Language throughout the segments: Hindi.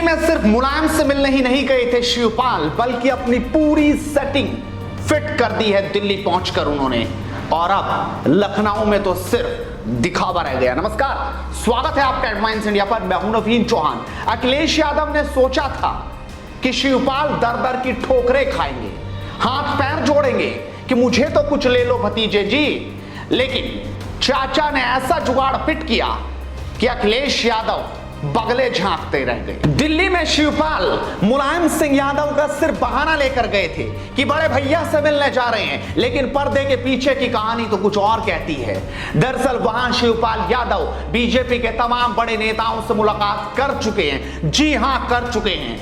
में सिर्फ मुलायम से मिलने ही नहीं गए थे शिवपाल, बल्कि अपनी पूरी सेटिंग फिट कर दी है दिल्ली पहुंचकर उन्होंने। और अब लखनऊ में तो सिर्फ दिखावा रह गया। नमस्कार, स्वागत है आपका एडवांस इंडिया पर। मैं हूं नवीन चौहान। अखिलेश यादव ने सोचा था कि शिवपाल दर दर की ठोकरें खाएंगे, हाथ पैर जोड़ेंगे कि मुझे तो कुछ ले लो भतीजे जी, लेकिन चाचा ने ऐसा जुगाड़ फिट किया कि अखिलेश यादव बगले झांकते रह गए। दिल्ली में शिवपाल मुलायम सिंह यादव का सिर्फ बहाना लेकर गए थे कि बड़े भैया से मिलने जा रहे हैं, लेकिन पर्दे के पीछे की कहानी तो कुछ और कहती है। दरअसल वहां शिवपाल यादव बीजेपी के तमाम बड़े नेताओं से मुलाकात कर चुके हैं। जी हां, कर चुके हैं।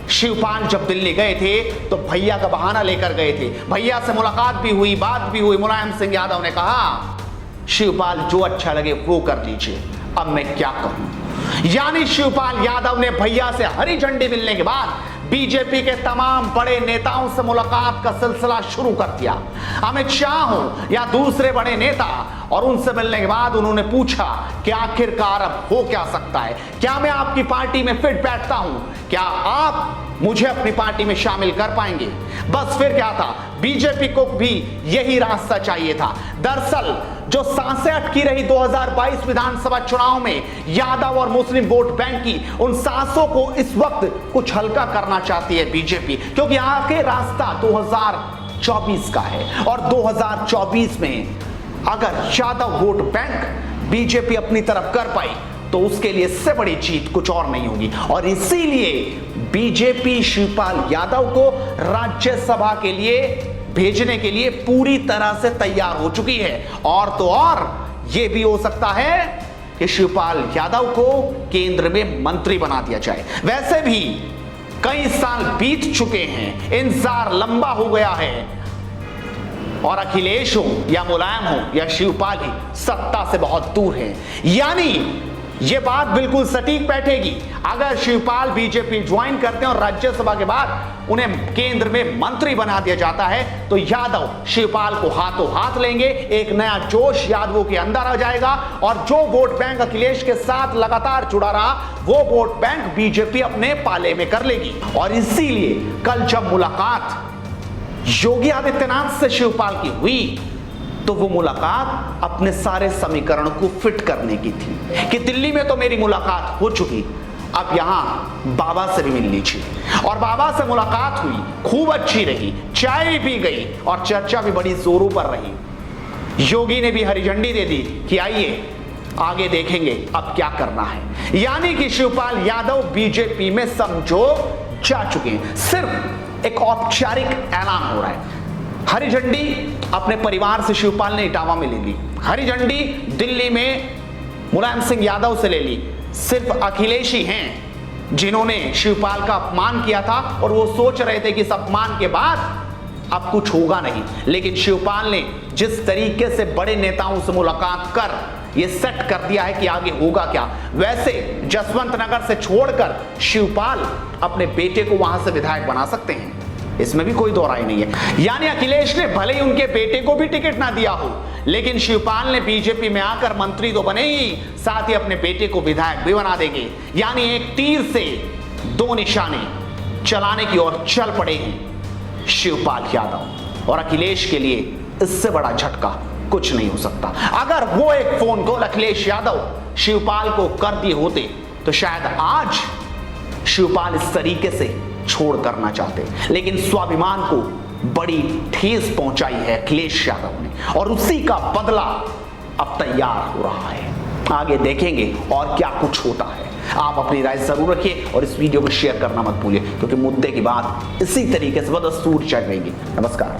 शिवपाल जब दिल्ली गए थे तो भैया का बहाना लेकर गए थे। भैया से मुलाकात भी हुई, बात भी हुई। मुलायम सिंह यादव ने कहा, शिवपाल जो अच्छा लगे वो कर लीजिए, अब मैं क्या कहूं। यानी शिवपाल यादव ने भैया से हरी झंडी मिलने के बाद बीजेपी के तमाम बड़े नेताओं से मुलाकात का सिलसिला शुरू कर दिया। अमित शाह हो या दूसरे बड़े नेता, और उनसे मिलने के बाद उन्होंने पूछा कि आखिरकार अब हो क्या सकता है, क्या मैं आपकी पार्टी में फिट बैठता हूं, क्या आप मुझे अपनी पार्टी में शामिल कर पाएंगे। बस फिर क्या था, बीजेपी को भी यही रास्ता चाहिए था। दरअसल जो सांसें अटकी रही 2022 विधानसभा चुनाव में यादव और मुस्लिम वोट बैंक की, उन सांसों को इस वक्त कुछ हल्का करना चाहती है बीजेपी, क्योंकि आगे रास्ता 2024 का है। और 2024 में अगर यादव वोट बैंक बीजेपी अपनी तरफ कर पाई तो उसके लिए इससे बड़ी जीत कुछ और नहीं होगी। और इसीलिए बीजेपी शिवपाल यादव को राज्यसभा के लिए भेजने के लिए पूरी तरह से तैयार हो चुकी है। और तो और यह भी हो सकता है कि शिवपाल यादव को केंद्र में मंत्री बना दिया जाए। वैसे भी कई साल बीत चुके हैं, इंतजार लंबा हो गया है, और अखिलेश हो या मुलायम हो या शिवपाल ही सत्ता से बहुत दूर है। यानी ये बात बिल्कुल सटीक बैठेगी, अगर शिवपाल बीजेपी ज्वाइन करते हैं और राज्यसभा के बाद उन्हें केंद्र में मंत्री बना दिया जाता है, तो यादव शिवपाल को हाथों हाथ लेंगे। एक नया जोश यादवों के अंदर आ जाएगा, और जो वोट बैंक अखिलेश के साथ लगातार जुड़ा रहा, वो वोट बैंक बीजेपी अपने पाले में कर लेगी। और इसीलिए कल जब मुलाकात योगी आदित्यनाथ से शिवपाल की हुई, तो वो मुलाकात अपने सारे समीकरण को फिट करने की थी कि दिल्ली में तो मेरी मुलाकात हो चुकी, अब यहां बाबा से भी मिल लीजिए। और बाबा से मुलाकात हुई, खूब अच्छी रही, चाय भी पी गई और चर्चा भी बड़ी जोरों पर रही। योगी ने भी हरी झंडी दे दी कि आइए आगे देखेंगे अब क्या करना है। यानी कि शिवपाल यादव बीजेपी में समझो जा चुके हैं। सिर्फ एक औपचारिक ऐलान हो रहा है। हरी झंडी अपने परिवार से शिवपाल ने इटावा में ले ली, हरी झंडी दिल्ली में मुलायम सिंह यादव से ले ली। सिर्फ अखिलेश ही हैं जिन्होंने शिवपाल का अपमान किया था, और वो सोच रहे थे कि इस अपमान के बाद अब कुछ होगा नहीं। लेकिन शिवपाल ने जिस तरीके से बड़े नेताओं से मुलाकात कर ये सेट कर दिया है कि आगे होगा क्या, वैसे जसवंत नगर से छोड़कर शिवपाल अपने बेटे को वहां से विधायक बना सकते हैं, इसमें भी कोई दो राय नहीं है। यानी अखिलेश ने भले ही उनके बेटे को भी टिकट ना दिया हो, लेकिन शिवपाल ने बीजेपी में आकर मंत्री तो बने ही, साथ ही अपने बेटे को विधायक भी बना देंगे। यानी एक तीर से दो निशाने चलाने की ओर चल पड़े हैं शिवपाल यादव। और अखिलेश के लिए इससे बड़ा झटका कुछ नहीं हो सकता। अगर वो एक फोन कॉल अखिलेश यादव शिवपाल को कर दिए होते, तो शायद आज शिवपाल इस तरीके से छोड़ करना चाहते, लेकिन स्वाभिमान को बड़ी ठेस पहुंचाई है अखिलेश यादव ने, और उसी का बदला अब तैयार हो रहा है। आगे देखेंगे और क्या कुछ होता है। आप अपनी राय जरूर रखिए और इस वीडियो को शेयर करना मत भूलिए, क्योंकि मुद्दे की बात इसी तरीके से बदस्तूर चल रहेगी। नमस्कार।